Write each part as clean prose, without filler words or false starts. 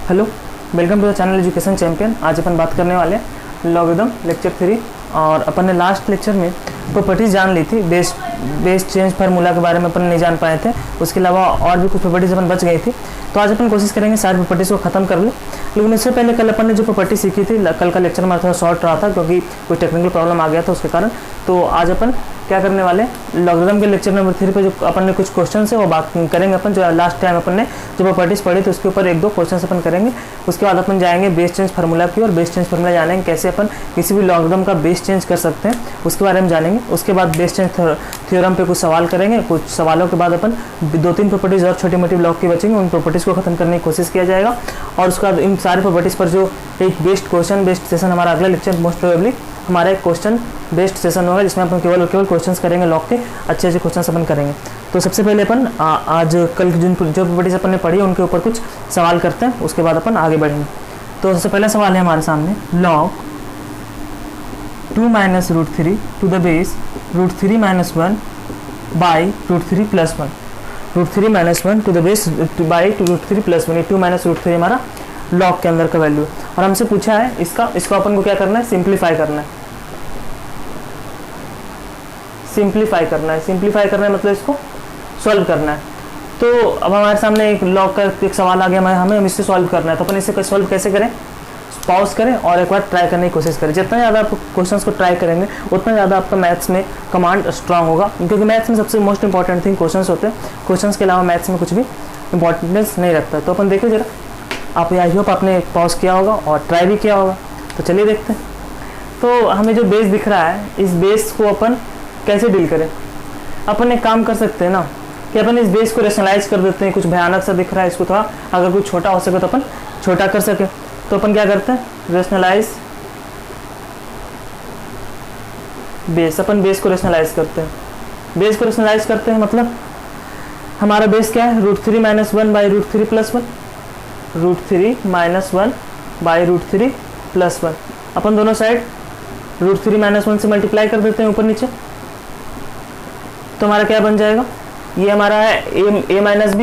Hello, welcome to the channel education champion. आज अपन बात करने वाले हैं लॉगरिथम लेक्चर 3। और अपन ने लास्ट लेक्चर में प्रॉपर्टीज जान ली थी, बेस चेंज फार्मूला के बारे में अपन नहीं जान पाए थे। उसके अलावा और भी कुछ प्रॉपर्टीज अपन बच गई थी, तो आज अपन कोशिश करेंगे सारी प्रॉपर्टीज को खत्म कर ले। लेकिन इससे पहले कल अपन ने जो प्रॉपर्टी सीखी थी, कल का लेक्चर हमारा थोड़ा शॉर्ट रहा था क्योंकि कोई टेक्निकल प्रॉब्लम आ गया था उसके कारण। तो आज अपन क्या करने वाले, लॉगरिथम के लेक्चर नंबर 3 पे जो अपन ने कुछ क्वेश्चन है वो बात करेंगे अपन। जो लास्ट टाइम अपन ने जो प्रॉपर्टीज पढ़ी थी उसके ऊपर 1-2 क्वेश्चन अपन करेंगे। उसके बाद अपन जाएंगे बेस चेंज फार्मूला की, और बेस चेंज फार्मूला जानेंगे कैसे अपन किसी भी लॉगरिथम का बेस चेंज कर सकते हैं, उसके बारे में जानेंगे। उसके बाद बेस चेंज थ्योरम पे कुछ सवाल करेंगे। कुछ सवालों के बाद अपन 2-3 प्रॉपर्टीज और छोटी मोटी ब्लॉक की बचेंगे, उन प्रॉपर्टीज को खत्म करने की कोशिश किया जाएगा। और उसके बाद इन सारी प्रॉपर्टीज पर जो एक बेस्ड क्वेश्चन बेस्ड सेशन हमारा अगला लेक्चर मोस्ट प्रोबेबली हमारा एक क्वेश्चन बेस्ड सेशन होगा, जिसमें अपन केवल क्वेश्चंस करेंगे, लॉग के अच्छे क्वेश्चंस अपन करेंगे। तो सबसे पहले अपन आज कल की जो प्रॉपर्टीज अपन ने पढ़ी है उनके ऊपर कुछ सवाल करते हैं, उसके बाद अपन आगे बढ़ेंगे। तो सबसे पहला सवाल है हमारे सामने, log 2 - √3 to the base √3 - 1 by √3 + 1। √3 - 1 to the base by √3 + 1। ये 2 - √3 हमारा लॉग के अंदर का वैल्यू है। और हमसे पूछा है इसको अपन को क्या करना है, सिंप्लीफाई करना है। सिंप्लीफाई करना है मतलब इसको सॉल्व करना है। तो अब हमारे सामने एक लॉग का एक सवाल आ गया, हमें इससे सॉल्व करना है। तो अपन इसे सॉल्व कैसे करें, पॉज करें और एक बार ट्राई करने की कोशिश करें। जितना ज़्यादा आप क्वेश्चंस को ट्राई करेंगे उतना ज़्यादा आपका मैथ्स में कमांड स्ट्रांग होगा, क्योंकि मैथ्स में सबसे मोस्ट इंपॉर्टेंट थिंग क्वेश्चंस होते हैं। क्वेश्चंस के अलावा मैथ्स में कुछ भी इंपॉर्टेंस नहीं रखता। तो अपन देखिए जरा, आप आई होप आपने पॉज किया होगा और ट्राई भी किया होगा। तो चलिए देखते हैं। तो हमें जो बेस दिख रहा है, इस बेस को अपन कैसे डील करें। अपन एक काम कर सकते हैं ना कि अपन इस बेस को रेशनलाइज कर देते हैं। कुछ भयानक सा दिख रहा है, इसको थोड़ा अगर कुछ छोटा हो सके तो अपन छोटा कर सके। तो अपन क्या करते हैं, रेशनलाइज बेस। अपन बेस को रेशनलाइज करते हैं। बेस को रेशनलाइज करते हैं मतलब हमारा बेस क्या है, √3 - 1 बाई √3 + 1। √3 - 1 बाई √3 + 1। अपन दोनों साइड √3 - 1 से मल्टीप्लाई कर देते हैं ऊपर नीचे। तो हमारा क्या बन जाएगा, ये हमारा है a - b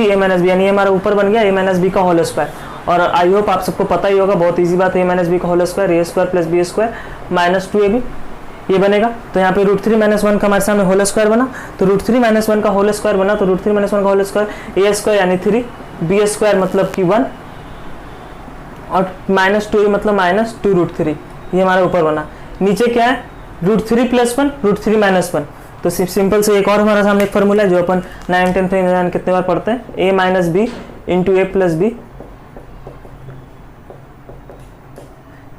यानी हमारा ऊपर बन गया a - b का होल स्क्वायर। और आई होप आप सबको पता ही होगा, बहुत इजी बात है, a - b का whole square a² + b² - 2ab ये बनेगा। तो यहाँ पे √3 - 1 का हमारे सामने होल स्क्वायर बना। तो √3 - 1 का होल स्क्वायर बना, तो √3 - 1 का होल स्क्वायर a² यानी 3, b² मतलब कि 1 और -2 मतलब -2√3। ये हमारा ऊपर बना। नीचे क्या है, √3 + 1 √3 - 1। तो सिंपल से एक और हमारा सामने एक फार्मूला है जो अपन 9, 10 में कितने बार पढ़ते हैं, a - b × a + b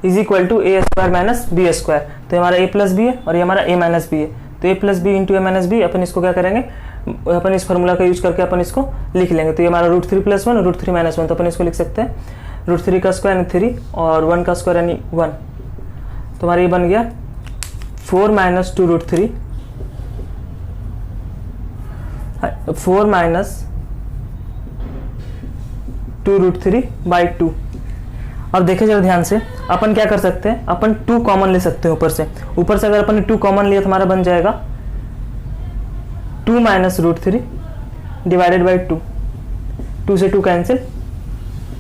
is equal to a² - b²। तो हमारा a + b है और ये हमारा a - b है। तो a + b × a - b अपन इसको क्या करेंगे, अपन इस फार्मूला का यूज करके अपन इसको लिख लेंगे। तो ये हमारा √3 + 1 और √3 - 1। तो अपन इसको लिख सकते हैं √3 का स्क्वायर यानी 3 और 1 का स्क्वायर यानी 1। तो हमारा ये बन गया 4 - 2√3 4 - 2√3/2। अब देखिए जरा ध्यान से, अपन क्या कर सकते हैं, अपन 2 कॉमन ले सकते हैं ऊपर से। अगर अपन ने 2 कॉमन लिया तो हमारा बन जाएगा 2 - √3 / 2। 2 से 2 कैंसिल,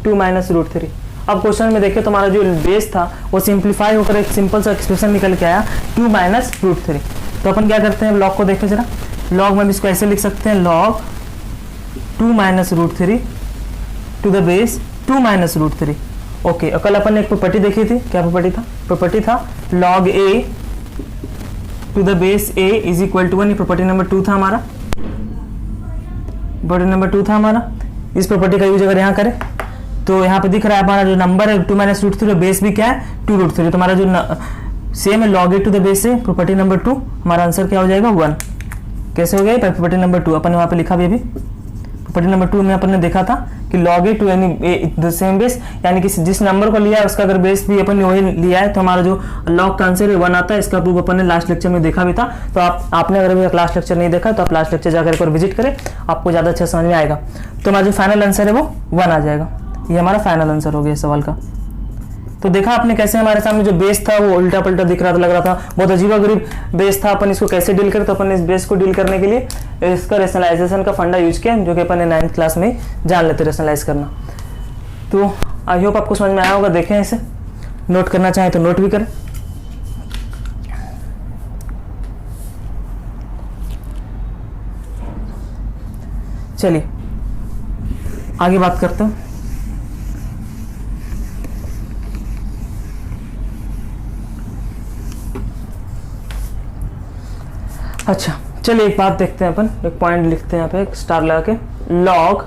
2 - √3। अब क्वेश्चन में देखिए तो हमारा जो बेस था वो सिंप्लीफाई होकर एक सिंपल सा एक्सप्रेशन निकल के आया 2 - √3। तो अपन क्या करते हैं, लॉग को देखिए जरा, लॉग में इसको ऐसे लिख सकते हैं, log 2 - √3 to the base 2 - √3। Okay, कल अपन ने एक प्रॉपर्टी देखी थी, क्या प्रॉपर्टी था log a to the base a is equal to 1। ये प्रॉपर्टी नंबर 2 था हमारा, इस प्रॉपर्टी का यूज अगर यहाँ करें तो यहाँ पे दिख रहा है हमारा जो नंबर है 2 - √3, बेस भी क्या है 2√3। तो हमारा जो सेम है log a to the base है, प्रॉपर्टी नंबर 2, हमारा आंसर क्या हो जाएगा 1। कैसे हो गया, प्रॉपर्टी नंबर 2 अपन वहाँ पे लिखा भी अभी। प्रॉपर्टी नंबर 2 में अपन ने देखा था कि log a टू यानी द सेम बेस, यानी कि जिस नंबर को लिया है उसका अगर बेस भी अपन ने वही लिया है तो हमारा जो log का आंसर है 1 आता है। इसका प्रूफ अपन ने लास्ट लेक्चर में देखा भी था। तो आपने अगर अभी लास्ट लेक्चर नहीं देखा तो आप लास्ट लेक्चर जाकर एक बार विजिट करें, आपको ज़्यादा अच्छा समझ में आएगा। तो हमारा जो फाइनल आंसर है वो 1 आ जाएगा। ये हमारा फाइनल आंसर हो गया इस सवाल का। तो देखा आपने कैसे हमारे सामने जो बेस था वो उल्टा पल्टा दिख रहा था, लग रहा था बहुत अजीबोगरीब बेस था। अपन इसको कैसे डील करें, तो अपन इस बेस को डील करने के लिए इसका रेशनलाइजेशन का फंडा यूज किया, जो कि अपन ने 9th क्लास में जान लेते रेशनलाइज करना। तो आई होप आपको समझ में आया होगा। देखें इसे, नोट करना चाहें तो नोट भी करें। चलिए आगे बात करते हैं। अच्छा चलिए एक बात देखते हैं अपन, एक पॉइंट लिखते हैं यहाँ पे, एक स्टार लगा के। Log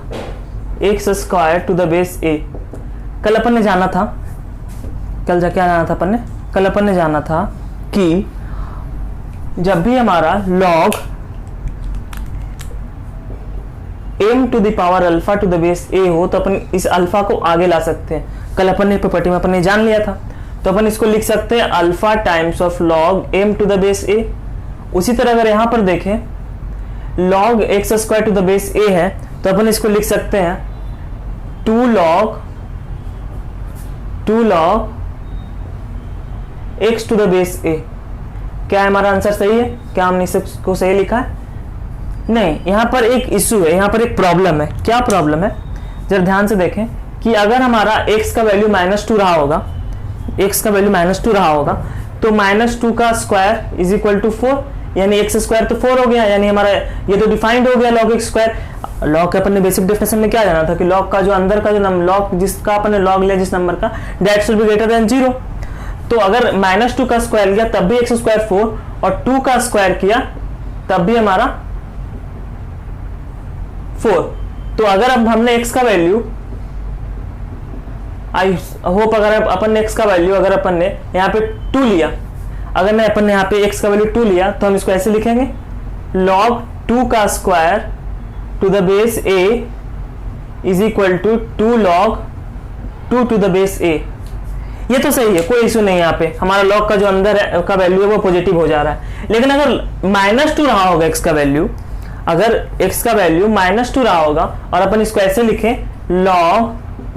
x square to the base A. कल अपन ने जाना था, कल क्या जाना था अपन ने? कल अपन ने जाना था कि जब भी हमारा log m to the power alpha to the base a हो तो अपन इस अल्फा को आगे ला सकते हैं। कल अपन ने प्रॉपर्टी में अपन ने जान लिया था, तो अपन इसको लिख सकते हैं alpha times of log m to the base a। उसी तरह अगर यहां पर देखें log x square to the base a है, तो अपन इसको लिख सकते हैं 2 log x to the base a। क्या हमारा आंसर सही है? क्या हमने इसको सही लिखा है? नहीं, यहाँ पर एक इशू है, यहाँ पर एक प्रॉब्लम है। क्या प्रॉब्लम है? जरा ध्यान से देखें कि अगर हमारा x का वैल्यू -2 रहा होगा, x का वैल्यू -2 रहा होगा, तो -2 का स्क्वायर इज इक्वल टू 4, यानी x स्क्वायर तो 4 हो गया, यानी हमारा ये तो डिफाइंड हो गया लॉग x स्क्वायर। लॉग का अपन ने बेसिक डेफिनेशन में क्या जाना था कि लॉग का जो अंदर का जो नंबर, लॉग जिसका अपन ने लॉग लिया जिस नंबर का, that should be greater than 0। तो अगर -2 का स्क्वायर लिया तब भी x स्क्वायर 4, और 2 का स्क्वायर किया तब भी हमारा 4। तो अगर अब हमने x का वैल्यू, आई होप अगर अपन ने x का वैल्यू अगर अपन ने यहाँ पे 2 लिया, अगर मैं अपन ने यहाँ पे x का वैल्यू 2 लिया तो हम इसको ऐसे लिखेंगे log 2 का square to the base a is equal to 2 log 2 to the base a। ये तो सही है, कोई इशू नहीं है। यहाँ पे हमारा log का जो अंदर है का वैल्यू है वो पॉजिटिव हो जा रहा है। लेकिन अगर -2 रहा होगा x का वैल्यू, अगर x का वैल्यू -2 रहा होगा और अपन इसको ऐसे लिखें log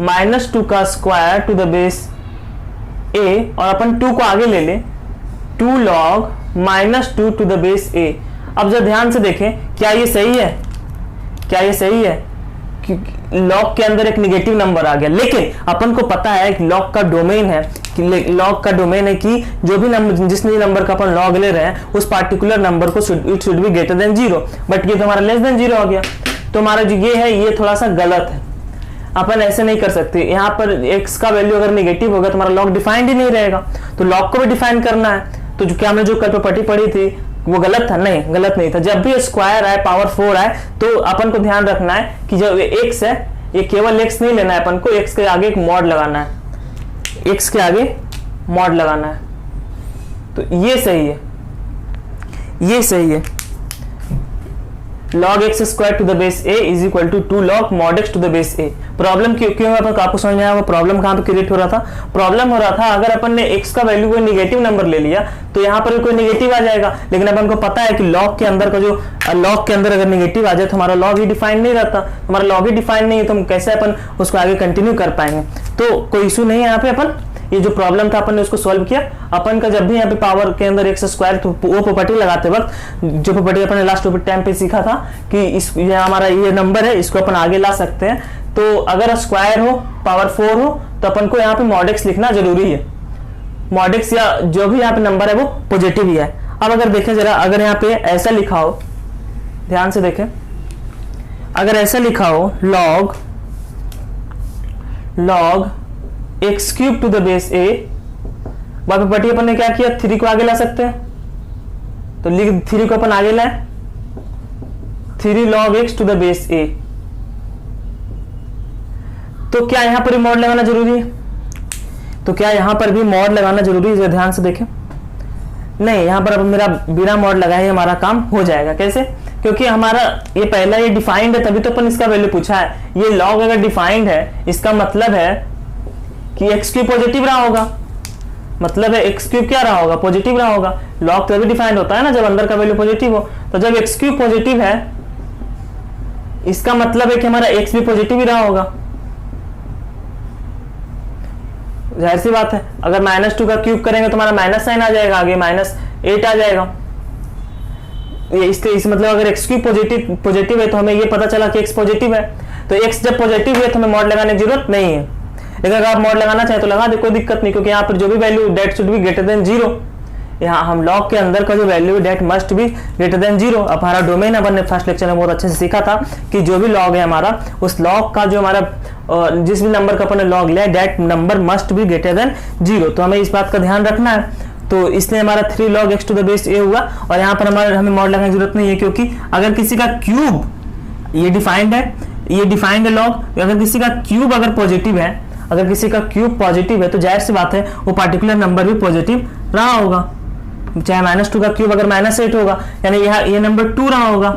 -2 का square to the base a, और अपन 2 को आगे ले लें 2 log -2 to the base a। अब जब ध्यान से देखें क्या ये सही है? क्या ये सही है? लॉग के अंदर एक नेगेटिव नंबर आ गया, लेकिन अपन को पता है कि लॉग का डोमेन है कि लॉग का डोमेन है कि जो भी नंबर, जिस नंबर का अपन लॉग ले रहे हैं उस पार्टिकुलर नंबर को it should be greater than 0, but ये तो हमारा लेस देन 0 हो गया। तो हमारा जो ये है ये थोड़ा सा गलत है, अपन ऐसे नहीं कर सकते। यहाँ पर x का वैल्यू अगर नेगेटिव होगा तो हमारा लॉग डिफाइंड ही नहीं रहेगा, तो लॉग को भी डिफाइन करना है। तो जो क्या हमने जो कल प्रॉपर्टी पढ़ी थी वो गलत था? नहीं, गलत नहीं था। जब भी स्क्वायर आए, पावर 4 आए, तो अपन को ध्यान रखना है कि जो x है ये केवल x नहीं लेना है, अपन को x के आगे एक मॉड लगाना है, x के आगे मॉड लगाना है। तो ये सही है, ये सही है। log x स्क्वायर to the base a is equal to 2 log mod x to the base a। Problem क्यों आपको समझ में आया? वो प्रॉब्लम कहाँ पे क्रिएट हो रहा था? प्रॉब्लम हो रहा था अगर अपन ने x का वैल्यू कोई नेगेटिव नंबर ले लिया तो यहाँ पर कोई नेगेटिव आ जाएगा, लेकिन अपन को पता है कि log के अंदर का जो log के अंदर अगर नेगेटिव आ जाए तो हमारा log ही डिफाइन नहीं रहता। हमारा log ही डिफाइन नहीं है तो हम कैसे अपन उसको आगे कंटिन्यू कर पाएंगे? तो कोई इशू नहीं है यहाँ पे। अपन ये जो प्रॉब्लम था अपन ने उसको सॉल्व किया। अपन का जब भी यहाँ पे पावर के अंदर x स्क्वायर, तो वो प्रॉपर्टी लगाते वक्त जो प्रॉपर्टी अपन ने लास्ट टाइम पे सीखा था कि ये हमारा ये नंबर है, इसको अपन आगे ला सकते हैं। तो अगर स्क्वायर हो, पावर 4 हो, तो अपन को यहाँ पे mod x लिखना जरूरी है। mod x या जो भी यहाँ पे नंबर है वो पॉजिटिव ही है। अब अगर देखें जरा, अगर यहाँ पे ऐसा लिखा हो, ध्यान से देखें, अगर ऐसा लिखा हो log x cube to the base a, property अपन ने क्या किया, 3 को आगे ला सकते हैं, तो लिख 3 को अपन आगे लाए, 3 log x to the base a। तो क्या यहां पर भी मॉड लगाना जरूरी है? तो क्या यहां पर भी मॉड लगाना जरूरी है? ध्यान से देखें, नहीं, यहां पर अब मेरा बिना मॉड लगाए हमारा काम हो जाएगा। कैसे? क्योंकि हमारा ये पहला ये डिफाइंड है, तभी तो अपन इसका वैल्यू पूछा है। ये लॉग अगर डिफाइंड है इसका मतलब है कि एक्स क्यूब पॉजिटिव रहा होगा, मतलब है एक्स क्यूब क्या रहा होगा, पॉजिटिव रहा होगा। लॉग तभी डिफाइंड होता है ना जब अंदर का वैल्यू पॉजिटिव हो। तो जब एक्स क्यूब पॉजिटिव है इसका मतलब है कि हमारा एक्स भी पॉजिटिव ही रहा होगा। जाहिर सी बात है, अगर -2 का क्यूब करेंगे तो हमारा माइनस साइन आ जाएगा, आगे -8 आ जाएगा। ये इस मतलब अगर एक्स क्यूब पॉजिटिव है तो हमें ये पता चला कि एक्स पॉजिटिव है। तो एक्स जब पॉजिटिव है तो हमें मॉड लगाने की जरूरत नहीं है। लेकिन अगर आप मॉड लगाना चाहे तो लगा दे, कोई दिक्कत नहीं, क्योंकि यहाँ पर जो भी value that should be greater than 0, यहाँ हम लॉग के अंदर का जो वैल्यू है that must be greater than 0। अब हमारा डोमेन अपन ने फर्स्ट लेक्चर में बहुत अच्छे से सीखा था कि जो भी लॉग है हमारा, उस लॉग का जो हमारा जिस भी नंबर का अपन ने लॉग लिया है that number must be greater than 0। तो हमें इस बात का ध्यान रखना है। तो इसलिए हमारा 3 log x to the base a हुआ, और यहाँ पर हमें मॉड लगाने की जरूरत नहीं है, क्योंकि अगर किसी का क्यूब, ये डिफाइंड है, ये डिफाइंड है लॉग, अगर किसी का क्यूब अगर पॉजिटिव है, अगर किसी का क्यूब पॉजिटिव है तो जाहिर सी बात है वो पार्टिकुलर नंबर भी पॉजिटिव रहा होगा, चाहे -2 का क्यूब अगर -8 होगा, यानी ये नंबर 2 रहा होगा।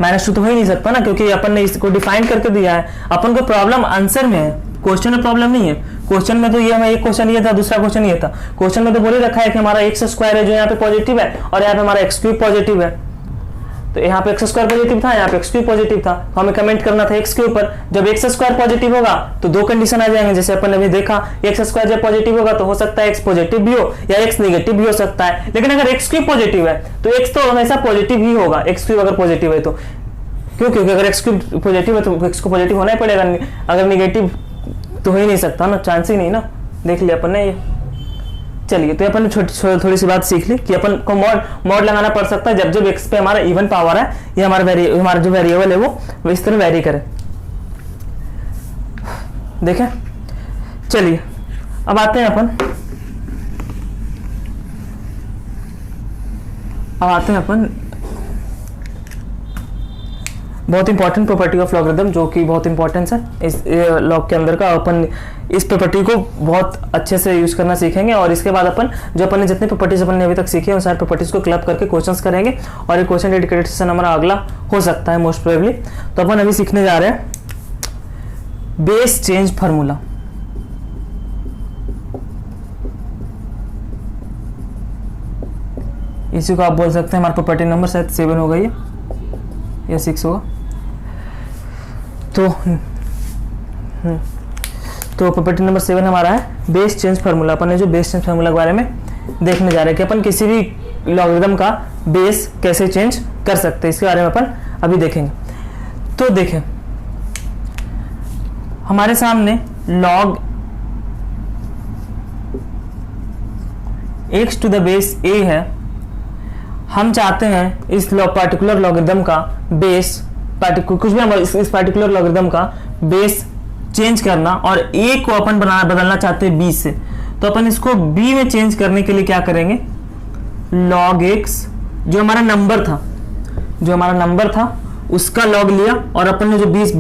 -2 तो हो ही नहीं सकता ना, क्योंकि अपन ने इसको डिफाइन करके दिया है। अपन को प्रॉब्लम आंसर में है, क्वेश्चन में प्रॉब्लम नहीं है। क्वेश्चन में तो ये हमें एक क्वेश्चन ये था, दूसरा क्वेश्चन ये था। क्वेश्चन में तो बोल ही रखा है कि हमारा x² है जो यहाँ पे पॉजिटिव है, और यहाँ पे हमारा x³ पॉजिटिव है। तो यहाँ पे x² पॉजिटिव था, यहाँ पे x³ पॉजिटिव था, तो हमें कमेंट करना था x के ऊपर। जब x² पॉजिटिव होगा तो 2 कंडीशन आ जाएंगे, जैसे अपन ने अभी देखा, x² जब पॉजिटिव होगा तो हो सकता है x पॉजिटिव भी हो या x नेगेटिव भी हो सकता है। लेकिन अगर x³ पॉजिटिव है तो x तो हमेशा पॉजिटिव ही होगा, x³ अगर पॉजिटिव है तो। क्यों? क्योंकि अगर x³ पॉजिटिव है तो x को पॉजिटिव होना ही पड़ेगा, अगर नेगेटिव तो हो ही नहीं सकता ना, चांस ही नहीं ना। देख लिया अपन ने ये। चलिए, तो अपन ने थोड़ी सी बात सीख ली कि अपन को मॉड लगाना पड़ सकता है जब जब x पे हमारा इवन पावर है, ये हमारा जो वेरिएबल है वो इस तरह वेरी करे। देखें, चलिए अब आते हैं अपन बहुत इंपॉर्टेंट प्रॉपर्टी ऑफ लॉगरिथम, जो कि बहुत इंपॉर्टेंट है इस लॉग के अंदर का। अपन इस प्रॉपर्टी को बहुत अच्छे से यूज करना सीखेंगे, और इसके बाद अपन ने जितने प्रॉपर्टीज अपन ने अभी तक सीखे हैं उन सारे प्रॉपर्टीज को क्लब करके क्वेश्चंस करेंगे, और ये क्वेश्चन डेडिकेटेड सेशन हमारा अगला हो सकता है मोस्ट प्रोबेबली। तो अपन अभी सीखने जा रहे हैं बेस चेंज फार्मूला। इसी को आप बोल सकते हैं, हमारा प्रॉपर्टी नंबर शायद 7 होगा ये, या 6 होगा। तो प्रॉपर्टी नंबर 7 हमारा है बेस चेंज फार्मूला। अपन ने जो बेस चेंज फार्मूला के बारे में देखने जा रहे हैं कि अपन किसी भी लॉगरिथम का बेस कैसे चेंज कर सकते हैं, इसके बारे में अपन अभी देखेंगे। तो देखें, हमारे सामने log x to the base a है। हम चाहते हैं इस पार्टिकुलर लॉगरिथम का बेस, कुछ भी हम इस पार्टिकुलर लॉगरिथम का बेस चेंज करना, और a को अपन बदलना चाहते हैं b से। तो अपन इसको b में चेंज करने के लिए क्या करेंगे, log x जो हमारा नंबर था उसका log लिया, और अपन ने जो बेस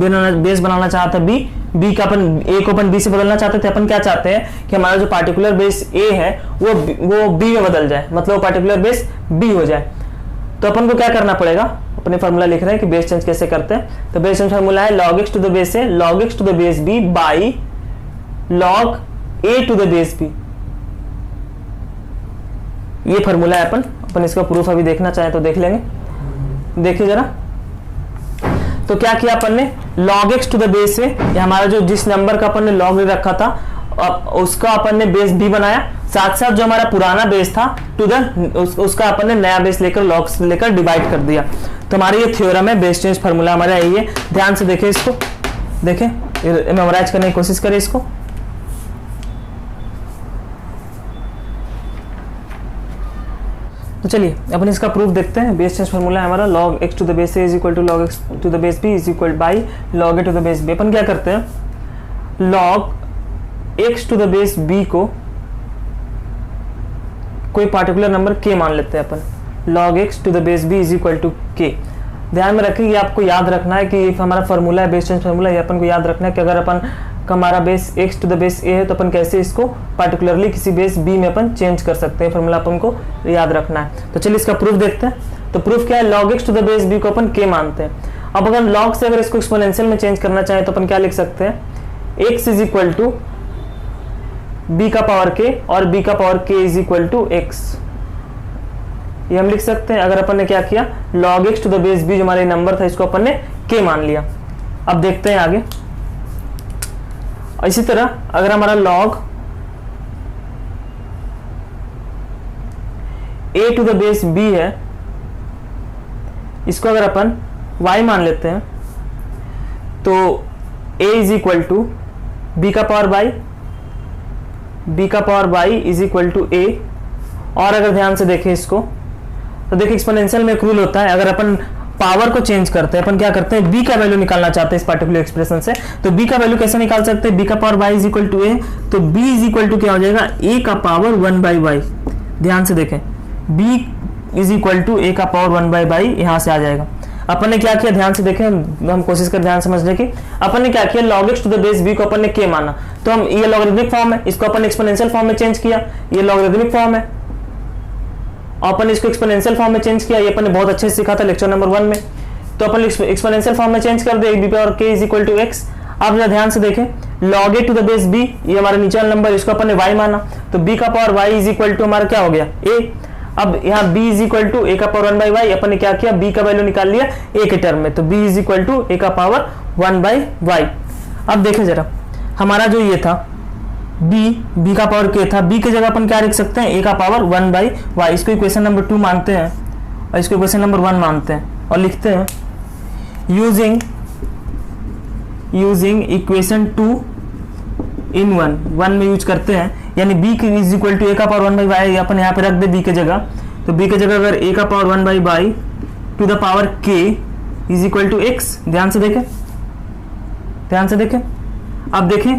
बनाना चाहता है b का अपन a को अपन b से बदलना चाहते थे। अपन क्या चाहते हैं कि हमारा जो पार्टिकुलर बेस a है वो b में बदल जाए, मतलब वो पार्टिकुलर बेस b हो जाए। तो अपन को क्या करना पड़ेगा, अपने फार्मूला लिख रहे हैं कि बेस चेंज कैसे करते हैं। तो बेस चेंज फार्मूला है log x to the base a log x to the base b by log a to the base b। ये फार्मूला है अपन इसका प्रूफ अभी देखना चाहें तो देख लेंगे। देखिए जरा, तो क्या किया अपन ने, log x to the base a, ये हमारा जो जिस नंबर का अपन ने log रखा था उसका अपन ने बेस b बनाया, साथ साथ जो हमारा पुराना बेस था उसका अपन ने नया बेस लेकर log से लेकर डिवाइड कर दिया। तो हमारा ये थ्योरम है, बेस चेंज फार्मूला हमारा यही है। ध्यान से देखें इसको, देखें, मेमोराइज करने की कोशिश करें इसको। तो चलिए अपन इसका प्रूफ देखते हैं। बेस चेंज फार्मूला है हमारा log x to the base a is equal to log x to the base b is equal by log a to the base b। अपन क्या करते हैं, log x to the base b को कोई particular number k मान लेते हैं अपन, log x to the base b is equal to k। ध्यान में रखिए, आपको याद रखना है कि हमारा फार्मूला है बेस चेंज फार्मूला, ये अपन को याद रखना है कि अगर अपन हमारा base x to the base a है तो अपन कैसे इसको पार्टिकुलरली किसी बेस b में अपन चेंज कर सकते हैं। फार्मूला अपन को याद रखना है। तो चलिए इसका प्रूफ देखते हैं। तो प्रूफ क्या है, log x to the base b को अपन k मानते हैं। अब अगर log से अगर इसको एक्सपोनेंशियल में चेंज करना चाहें तो अपन क्या लिख सकते हैं, x is equal to b का पावर k और b का power k is equal to x, ये हम लिख सकते हैं। अगर अपन ने क्या किया, log x to the base b जो हमारा नंबर था इसको अपन ने k मान लिया। अब देखते हैं आगे। इसी तरह अगर हमारा log a to the base b है, इसको अगर अपन y मान लेते हैं तो a is equal to b का power by is equal to a। और अगर ध्यान से देखें इसको तो देखिए एक्सपोनेंशियल में एक रूल होता है, अगर अपन पावर को चेंज करते हैं, अपन क्या करते हैं b का वैल्यू निकालना चाहते हैं इस पर्टिकुलर एक्सप्रेशन से, तो b का वैल्यू कैसे निकाल सकते हैं, b का power y is equal to a, तो b इज इक्वल टू क्या हो जाएगा a का पावर 1 बाई y। ध्यान से देखें b is equal to a का पावर 1 बाई y यहां से आ जाएगा। अपन ने क्या किया, ध्यान से देखें, हम कोशिश कर ध्यान समझने की। अपन ने क्या किया, log x to the base b को अपन ने k माना, तो हम ये लॉगरिथमिक फॉर्म है, इसको अपन एक्सपोनेंशियल फॉर्म में चेंज किया, ये लॉगरिथमिक फॉर्म है, अपन इसको एक्सपोनेंशियल फॉर्म में चेंज किया, ये अपन ने बहुत अच्छे से सीखा था लेक्चर नंबर 1 में। तो अपन एक्सपोनेंशियल फॉर्म में चेंज कर दे b power k is equal to x। अब जरा ध्यान से देखें, log a to the base b, ये हमारा नीचे वाला नंबर, इसको अपन ने y माना, तो b का power y is equal to हमारा क्या हो गया a। अब यहाँ b is equal to a का पावर 1 बाई y, अपन ने क्या किया, b का वैल्यू निकाल लिया a के टर्म में, तो b is equal to a का पावर 1 बाई y। अब देखें जरा, हमारा जो ये था b का पावर k था, b की जगह अपन क्या लिख सकते हैं, a का पावर 1 बाई y। इसको इक्वेशन नंबर 2 मानते हैं और इसको इक्वेशन नंबर 1 मानते हैं और लिखते हैं यूजिंग इक्वेशन 2 इन 1 में यूज करते हैं, यानी b is equal to a का पावर 1 बाई y अपन यहाँ पे रख दे b के जगह, तो b के जगह अगर a का power 1 by y to the power k is equal to x। ध्यान से देखें, अब देखें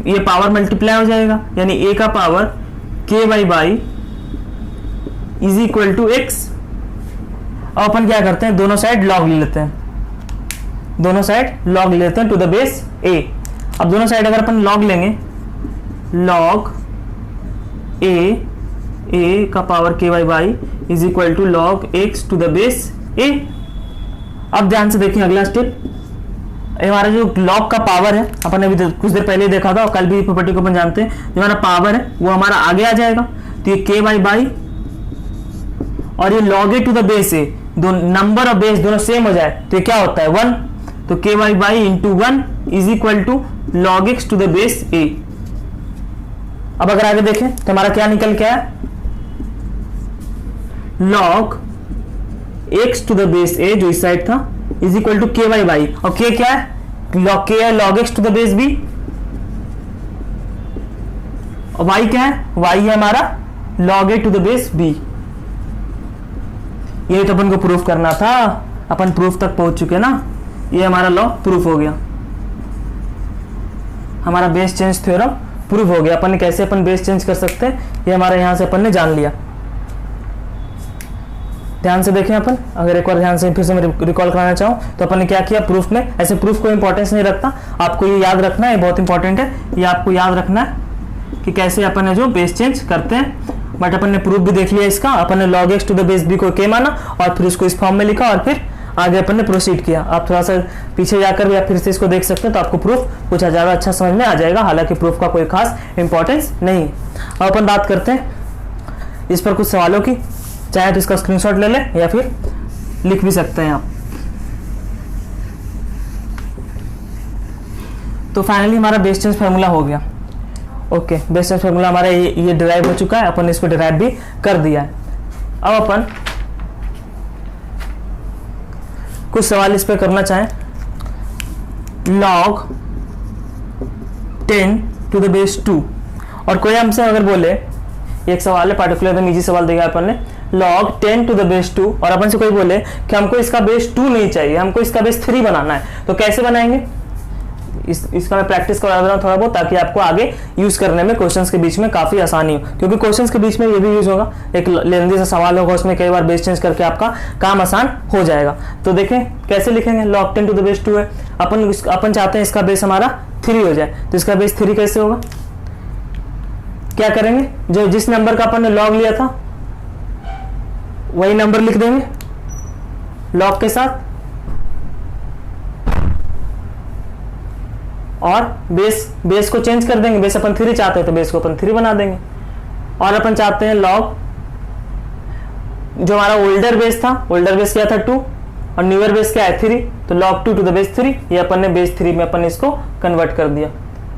ये पावर मल्टीप्लाई हो जाएगा, यानी a का power k by y is equal to x। अब अपन क्या करते हैं, दोनों साइड लॉग ले लेते हैं टू द बेस a। अब दोनों साइड अगर अपन लॉग लेंगे, log a का power k by y is equal to log x to the base a। अब ध्यान से देखिए अगला स्टेप, हमारा जो log का पावर है, अपन ने अभी कुछ देर पहले देखा था और कल भी प्रॉपर्टी को अपन जानते हैं, जो हमारा पावर है वो हमारा आगे आ जाएगा, तो ये k बाई y और ये log a to the base a, दो नंबर और बेस दोनों सेम हो जाए तो ये क्या होता है 1, तो k by y into 1 is equal to log x to the base a। अब अगर आगे देखें तो हमारा क्या निकल के आया, log x to the base a जो इस साइड था is equal to k by y, और k क्या है, log k है log x to the base b, और y क्या है, y है हमारा log a to the base b। ये तो अपन को प्रूफ करना था, अपन प्रूफ तक पहुंच चुके ना, ये हमारा लॉ प्रूफ हो गया, हमारा बेस चेंज थ्योरम प्रूफ हो गया। अपन ने कैसे अपन बेस चेंज कर सकते हैं ये हमारा यहां से अपन ने जान लिया। ध्यान से देखें, अपन अगर एक बार ध्यान से फिर से मैं रिकॉल कराना चाहूँ तो अपन ने क्या किया, प्रूफ में ऐसे प्रूफ को इंपॉर्टेंस नहीं रखता, आपको ये याद रखना है, बहुत इंपॉर्टेंट है, ये आपको याद रखना है कि कैसे अपन ने जो बेस चेंज करते हैं। बट अपन ने प्रूफ भी देख लिया इसका, अपन ने log x to the base b को k माना और फिर उसको इस फॉर्म में लिखा और फिर आगे अपन ने प्रोसीड किया। आप थोड़ा सा पीछे जाकर भी आप फिर से इसको देख सकते हैं तो आपको प्रूफ कुछ ज़्यादा अच्छा समझ में आ जाएगा, हालांकि प्रूफ का कोई खास इंपॉर्टेंस नहीं है। अब अपन बात करते हैं इस पर कुछ सवालों की, चाहे तो इसका स्क्रीनशॉट ले लें या फिर लिख भी सकते हैं आप। तो फाइनली हमारा बेस चेंज फार्मूला हो गया। ओके, बेस चेंज फार्मूला हमारा ये डिराइव हो चुका है, अपन इसको डिराइव भी कर दिया है। अब अपन कुछ सवाल इस पे करना चाहें, log 10 टू द बेस 2, और कोई हमसे अगर बोले, एक सवाल है पार्टिकुलर एकदम इजी सवाल देगा अपन ने, log 10 टू द बेस 2, और अपन से कोई बोले कि हमको इसका बेस 2 नहीं चाहिए, हमको इसका बेस 3 बनाना है, तो कैसे बनाएंगे, इसका मैं प्रैक्टिस करा रहा हूँ थोड़ा बहुत, ताकि आपको आगे यूज करने में क्वेश्चंस के बीच में काफी आसानी हो, क्योंकि क्वेश्चंस के बीच में ये भी यूज होगा, एक लेंदी सा सवाल होगा उसमें कई बार बेस चेंज करके आपका काम आसान हो जाएगा। तो देखें कैसे लिखेंगे, log 10 टू द बेस 2 है, अपन चाहते हैं इसका बेस हमारा 3 हो जाए, तो इसका बेस 3 कैसे होगा, क्या करेंगे, जो जिस नंबर का अपन ने log लिया था वही नंबर लिख देंगे log के साथ, और बेस को चेंज कर देंगे, बेस अपन 3 चाहते हैं तो बेस को अपन 3 बना देंगे, और अपन चाहते हैं log जो हमारा ओल्डर बेस था, ओल्डर बेस क्या था 2 और न्यूअर बेस क्या है 3, तो log 2 टू द बेस 3, ये अपन ने बेस 3 में अपन इसको कन्वर्ट कर दिया।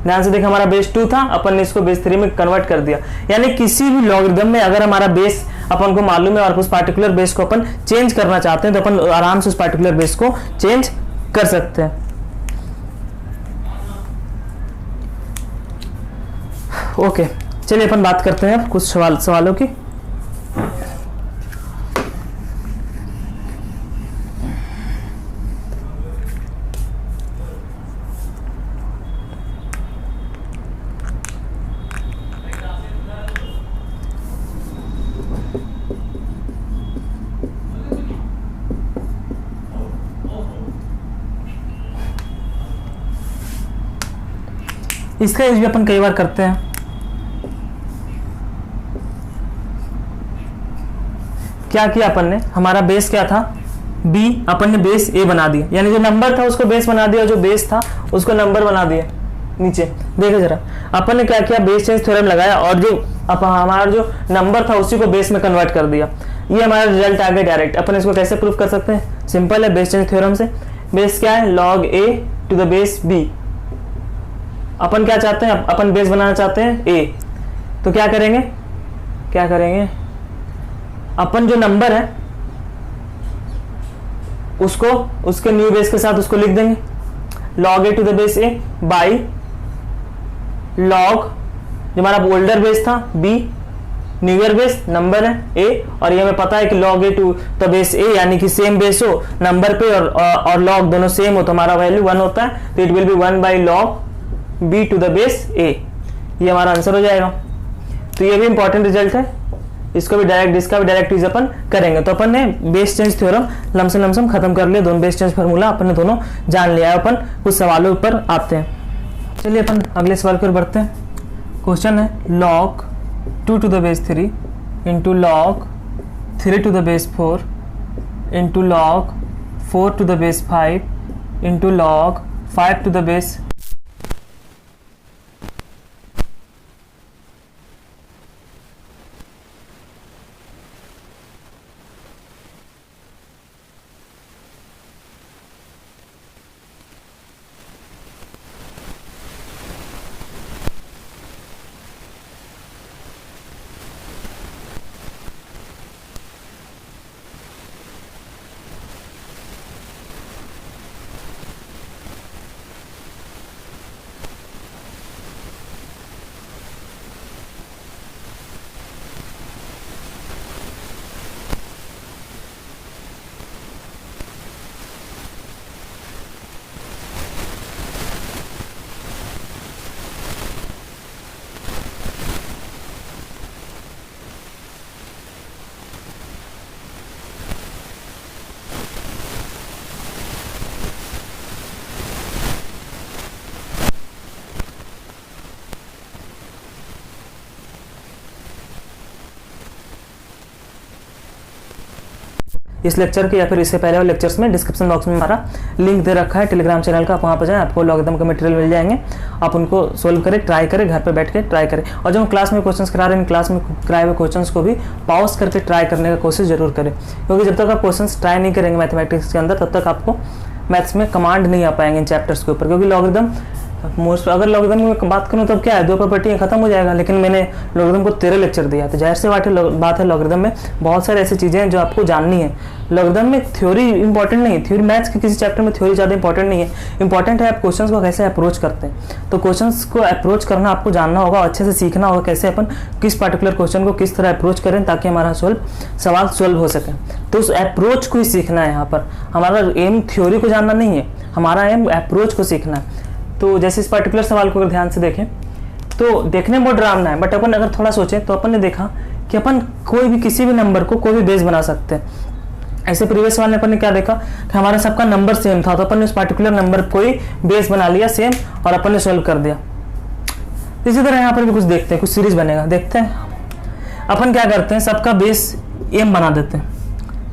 ध्यान से देखिए, हमारा बेस 2 था, अपन ने इसको बेस 3 में कन्वर्ट कर दिया। यानी किसी भी लॉगरिथम में अगर हमारा बेस अपन को मालूम है और उस पार्टिकुलर बेस को अपन चेंज करना चाहते हैं तो अपन आराम से उस पार्टिकुलर बेस को चेंज कर सकते हैं। ओके, चलिए अपन बात करते हैं कुछ सवालों की। इसका यूज भी अपन कई बार करते हैं। क्या किया अपन ने, हमारा बेस क्या था b, अपन ने बेस a बना दिया, यानी जो नंबर था उसको बेस बना दिया, जो बेस था उसको नंबर बना दिया। नीचे देखो जरा, अपन ने क्या किया, बेस चेंज थ्योरम लगाया और जो हमारा जो नंबर था उसी को बेस में कन्वर्ट कर दिया। ये हमारा रिजल्ट आ गया डायरेक्ट। अपन इसको कैसे प्रूफ कर सकते हैं, सिंपल है, बेस चेंज थ्योरम से। बेस क्या है, log a to the base b। अपन क्या चाहते हैं, अपन बेस बनाना चाहते हैं a, तो क्या करेंगे, अपन जो नंबर है उसको उसके न्यू बेस के साथ उसको लिख देंगे, log a to the base a by log जो हमारा ओल्डर बेस था b, न्यूयर बेस नंबर है a, और ये हमें पता है कि log a to the base a यानी कि सेम बेस हो नंबर पे और log दोनों सेम हो तो हमारा वैल्यू 1 होता है, तो it will be 1 by log b to the base a। ये हमारा आंसर हो जाएगा। तो ये भी इंपॉर्टेंट रिजल्ट है, इसका भी डायरेक्ट यूज अपन करेंगे। तो अपन ने बेस चेंज थ्योरम लमसम खत्म कर लिया, दोनों बेस चेंज फार्मूला अपन ने दोनों जान लिया है। अपन कुछ सवालों पर आते हैं। चलिए अपन अगले सवाल पर बढ़ते हैं। क्वेश्चन है log 2 to the base 3 into log 3 to the base 4 into log 4 to the base 5 into log 5 to the base. इस लेक्चर के या फिर इससे पहले वाले लेक्चर्स में डिस्क्रिप्शन बॉक्स में हमारा लिंक दे रखा है टेलीग्राम चैनल का, आप वहाँ पर जाएं, आपको लॉगरिथम का मटेरियल मिल जाएंगे। आप उनको सोल्व करें, ट्राई करें, घर पे बैठ के ट्राई करें। और जब हम क्लास में क्वेश्चंस करा रहे हैं, क्लास में कराए हुए क्वेश्चंस को भी पॉज करके ट्राई करने का कोशिश जरूर करें, क्योंकि जब तक आप क्वेश्चंस ट्राई नहीं करेंगे मैथमेटिक्स के अंदर, तब तक आपको मैथ्स में कमांड नहीं आ पाएंगे इन चैप्टर्स के ऊपर। क्योंकि लॉगरिथम मोस्ट, अगर लॉगरिथम में बात करूँ तब क्या है, 2 प्रॉपर्टी खत्म हो जाएगा, लेकिन मैंने लॉगरिथम को 13 लेक्चर दिया, तो जाहिर सी बात है लॉगरिथम में बहुत सारी ऐसी चीज़ें हैं जो आपको जाननी है। लॉगरिथम में थ्योरी इंपॉर्टेंट नहीं है, थ्योरी मैथ्स के किसी चैप्टर में थ्योरी ज़्यादा इंपॉर्टेंट नहीं है, इंपॉर्टेंट है आप क्वेश्चंस को कैसे अप्रोच करते हैं। तो क्वेश्चंस को अप्रोच करना आपको जानना होगा, अच्छे से सीखना होगा कैसे अपन किस पर्टिकुलर क्वेश्चन को किस तरह अप्रोच करें ताकि हमारा सवाल सोल्व हो सके। तो उस अप्रोच को ही सीखना है। यहाँ पर हमारा एम थ्योरी को जानना नहीं है, हमारा एम अप्रोच को सीखना है। तो जैसे इस पर्टिकुलर सवाल को अगर ध्यान से देखें तो देखने में बहुत डरावना है, बट अपन अगर थोड़ा सोचें तो अपन ने देखा कि अपन कोई भी किसी भी नंबर को कोई भी बेस बना सकते हैं। ऐसे प्रीवियस सवाल में अपन ने क्या देखा कि हमारा सबका नंबर सेम था, तो अपन ने उस पर्टिकुलर नंबर को ही बेस बना लिया सेम और अपन ने सोल्व कर दिया। इसी तरह यहाँ पर भी कुछ देखते हैं, कुछ सीरीज बनेगा, देखते हैं। अपन क्या करते हैं, सबका बेस एम बना देते हैं,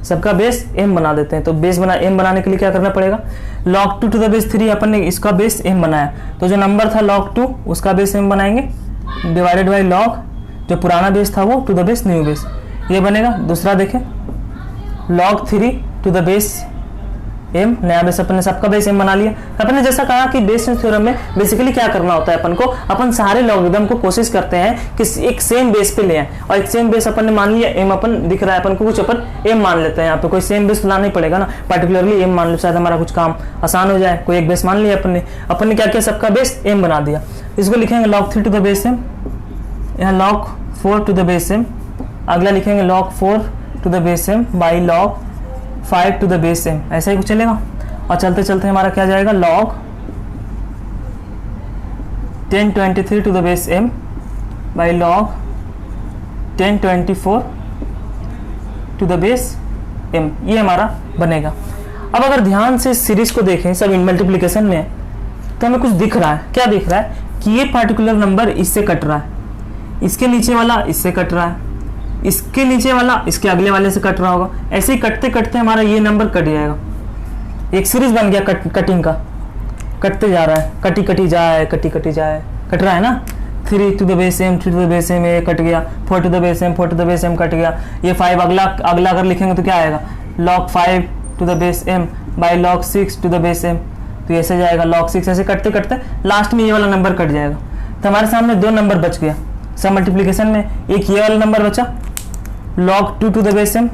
सबका बेस m बना देते हैं। तो बेस m बनाने के लिए क्या करना पड़ेगा, log 2 टू द बेस 3 अपन ने इसका बेस m बनाया, तो जो नंबर था log 2 उसका बेस m बनाएंगे डिवाइडेड बाई log जो पुराना बेस था वो to the base new base, ये बनेगा। दूसरा देखें log 3 to the base m, नया बेस अपन ने सबका बेस m बना लिया। अपन ने जैसा कहा कि बेस चेंज थ्योरम में बेसिकली क्या करना होता है अपन को, अपन सारे लॉगरिथम को कोशिश करते हैं कि एक सेम बेस पे ले आए, और एक सेम बेस अपन ने मान लिया m अपन दिख रहा है अपन को, कुछ अपन m मान लेते हैं। यहाँ पे कोई सेम बेस लाना ही पड़ेगा ना, पर्टिकुलरली m मान लो, शायद हमारा कुछ काम आसान हो जाए। कोई एक बेस मान लिया अपन ने क्या किया, सबका बेस m बना दिया। इसको लिखेंगे log 3 to the base m यहाँ log 4 to the base m, अगला लिखेंगे log 4 to the base m by log 5 to the base m, ऐसा ही कुछ चलेगा। और चलते चलते हमारा क्या जाएगा, log 1023 to the base m by log 1024 to the base m, ये हमारा बनेगा। अब अगर ध्यान से सीरीज को देखें, सब इन मल्टीप्लिकेशन में है, तो हमें कुछ दिख रहा है। क्या दिख रहा है कि ये पार्टिकुलर नंबर इससे कट रहा है, इसके नीचे वाला इससे कट रहा है, इसके नीचे वाला इसके अगले वाले से कट रहा होगा। ऐसे ही कटते कटते हमारा ये नंबर कट जाएगा। एक सीरीज बन गया कटिंग का, कटते जा रहा है, कटी कटी जाए, कटी कटी जाए, कट रहा है ना। 3 to the base m, 3 to the base m, ये कट गया। 4 to the base m, 4 to the base m cut गया। ये 5 अगला अगर लिखेंगे तो क्या आएगा, log 5 to the base m by log 6 to the base m, तो ऐसे जाएगा log 6। ऐसे कटते कटते लास्ट में ये वाला नंबर कट जाएगा। तो हमारे सामने दो नंबर बच गया सब मल्टीप्लिकेशन में। एक ये वाला नंबर बचा log 2 to the base m,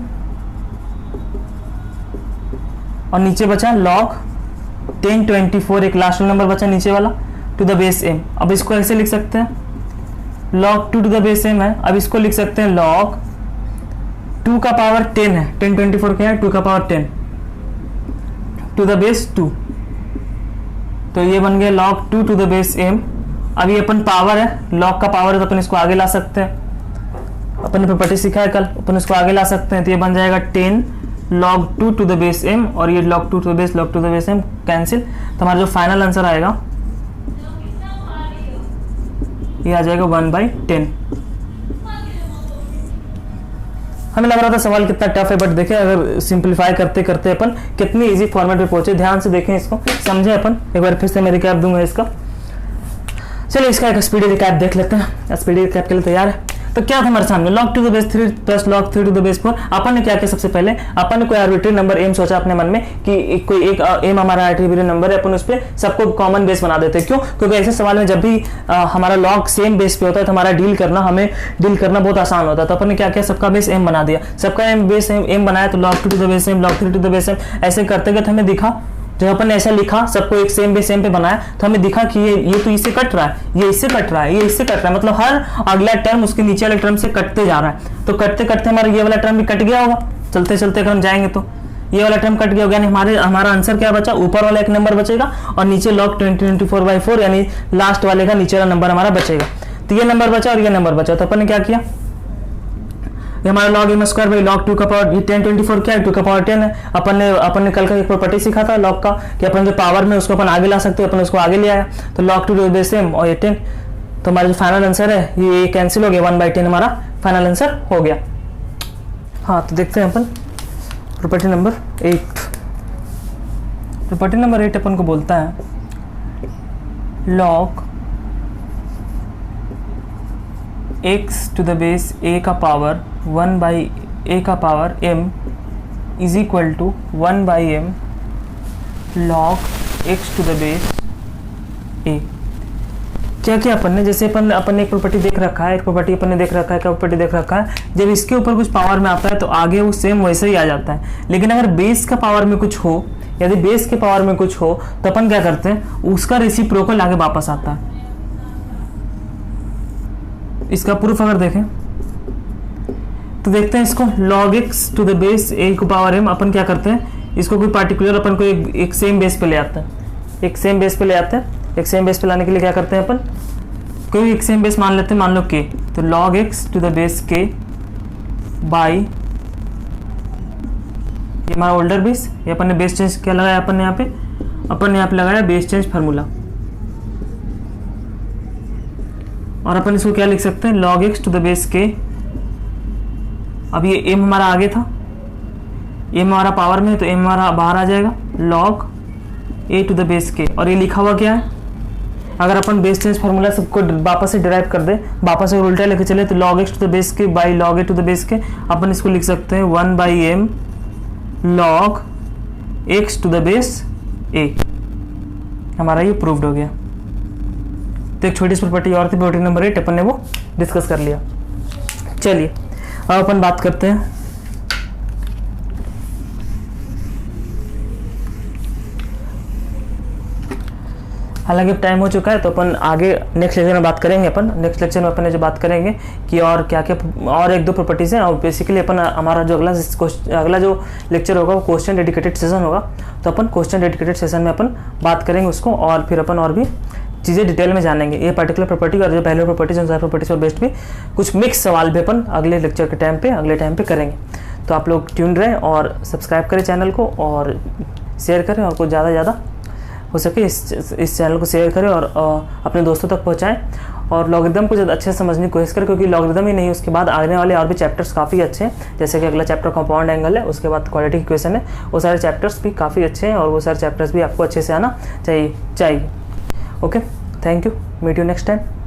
और नीचे बचा log 1024, एक लास्ट नंबर बचा नीचे वाला टू द बेस m। अब इसको ऐसे लिख सकते हैं, log 2 to the base m है, अब इसको लिख सकते हैं log 2 का पावर 10 है, 1024 क्या है, 2 का पावर 10 टू द बेस 2, तो ये बन गया log 2 to the base m। अब ये अपन पावर है, log का पावर है तो अपन इसको आगे ला सकते हैं, अपन ने प्रॉपर्टी सीखा है कल, अपन इसको आगे ला सकते हैं। तो ये बन जाएगा 10 log 2 to the base m, और ये log 2 to the base log 2 to the base m cancel. तो हमारा जो फाइनल आंसर आएगा ये आ जाएगा 1/10। हमें लग रहा था सवाल कितना टफ है, बट देखें अगर सिंपलीफाई करते करते अपन कितनी इजी फॉर्मेट पे पहुंचे। ध्यान से देखें इसको, समझे अपन। एक बार फिर से मैं रिकैप दूंगा इसका। चलिए इसका एक स्पीडी रिकैप देख लेते हैं। स्पीडी रिकैप के लिए तैयार है? तो क्या था हमारे सामने, log 2 to the base 3 plus log 3 to the base 4। अपन ने क्या किया, सबसे पहले अपन ने कोई आर्बिट्री नंबर m सोचा अपने मन में कि कोई एक m हमारा आर्बिट्री नंबर है, अपन उस पर सबको कॉमन बेस बना देते हैं। क्यों? क्योंकि ऐसे सवाल में जब भी हमारा log सेम बेस पे होता है तो हमारा हमें डील करना बहुत आसान होता है। तो अपन ने क्या किया, सबका बेस m बना दिया। सबका बेस m बनाया तो log 2 to the base m, log 3 to the base m, ऐसे करते करते हमें दिखा, जब अपन ने ऐसा लिखा सबको एक सेम बेस सेम पे बनाया तो हमें दिखा कि ये तो इससे कट रहा है, ये इससे कट रहा है, ये इससे कट रहा है, मतलब हर अगला टर्म उसके नीचे वाले टर्म से कटते जा रहा है। तो कटते कटते हमारा ये वाला टर्म भी कट गया होगा। चलते चलते अगर हम जाएंगे तो ये वाला टर्म कट गया होगा, यानी हमारा आंसर क्या बचा, ऊपर वाला एक नंबर बचेगा और नीचे log 2024/4 यानी लास्ट वाले का नीचे वाला नंबर हमारा बचेगा। तो ये नंबर बचा और ये नंबर बचा। तो अपन ने क्या किया, ये हमारा log m square by log 2 का पावर, ये 1024 क्या है, 2 का पावर 10 है। अपन ने कल का एक प्रॉपर्टी सीखा था log का कि अपन जो पावर में उसको अपन आगे ला सकते हैं, अपन उसको आगे ले आया। तो log 2 to the base m और ये 10, तो हमारा जो फाइनल आंसर है ये कैंसिल हो गया, 1/10 हमारा फाइनल आंसर हो गया। हाँ तो देखते हैं अपन प्रॉपर्टी नंबर 8। प्रॉपर्टी नंबर 8 अपन को बोलता है log x to the base a का पावर 1/a का power m is equal to 1/m log x to the base a। क्या क्या अपन ने, जैसे अपन ने एक प्रॉपर्टी देख रखा है, एक प्रॉपर्टी अपन ने देख रखा है, क्या प्रॉपर्टी देख रखा है, जब इसके ऊपर कुछ पावर में आता है तो आगे वो सेम वैसे ही आ जाता है। लेकिन अगर बेस का पावर में कुछ हो, यदि बेस के पावर में कुछ हो तो अपन क्या करते हैं, उसका रेसिप्रोकल आगे वापस आता है। इसका प्रूफ अगर देखें तो देखते हैं इसको, log x to the base a को पावर m, अपन क्या करते हैं इसको कोई पार्टिकुलर अपन को एक सेम बेस पे ले आते हैं, एक सेम बेस पे ले आते हैं। एक सेम बेस पे लाने के लिए क्या करते हैं अपन, कोई एक सेम बेस मान लेते हैं, मान लो k, तो log x to the base k by ये हमारा ओल्डर बेस, ये अपन ने बेस चेंज क्या लगाया, अपन ने यहाँ पे लगाया बेस चेंज फार्मूला, और अपन इसको क्या लिख सकते हैं, log x to the base k। अब ये m हमारा आगे था, m हमारा पावर में है तो m हमारा बाहर आ जाएगा, log a to the base k। और ये लिखा हुआ क्या है, अगर अपन बेस चेंज फार्मूला सबको वापस से डिराइव कर दे, वापस से उल्टा लेके चले तो log x to the base k by log a to the base k, अपन इसको लिख सकते हैं 1/m log x to the base a। हमारा ये प्रूव्ड हो गया। तो एक छोटी सी प्रॉपर्टी और थी, प्रॉपर्टी नंबर 8, अपन ने वो डिस्कस कर लिया। चलिए अब अपन बात करते हैं हालांकि टाइम हो चुका है तो अपन आगे नेक्स्ट लेक्चर में बात करेंगे। नेक्स्ट लेक्चर में अपन जो बात करेंगे कि और क्या क्या और 1-2 प्रॉपर्टीज़ हैं। और बेसिकली अपन हमारा जो अगला जो लेक्चर होगा वो क्वेश्चन डेडिकेटेड सेशन होगा। तो अपन क्वेश्चन डेडिकेटेड सेशन में अपन बात करेंगे उसको, और फिर अपन और भी चीज़ें डिटेल में जानेंगे। ये पर्टिकुलर प्रॉपर्टी और जो पहले प्रॉपर्टीज उन सारी प्रॉपर्टीज और बेस्ट भी कुछ मिक्स सवाल भी अपन अगले लेक्चर के अगले टाइम पे करेंगे। तो आप लोग ट्यून रहें और सब्सक्राइब करें चैनल को और शेयर करें, और कुछ ज़्यादा से ज़्यादा हो सके इस चैनल को शेयर करें और अपने दोस्तों तक पहुँचाएँ। और लॉगरिदम को ज़्यादा अच्छे से समझने की कोशिश करें, क्योंकि लॉगरिदम ही नहीं, उसके बाद आने वाले और भी चैप्टर्स काफ़ी अच्छे हैं। जैसे कि अगला चैप्टर कंपाउंड एंगल है, उसके बाद क्वाड्रेटिक इक्वेशन है। वो सारे चैप्टर्स भी काफ़ी अच्छे हैं, और वो सारे चैप्टर्स भी आपको अच्छे से आना चाहिए। Okay, thank you, meet you next time.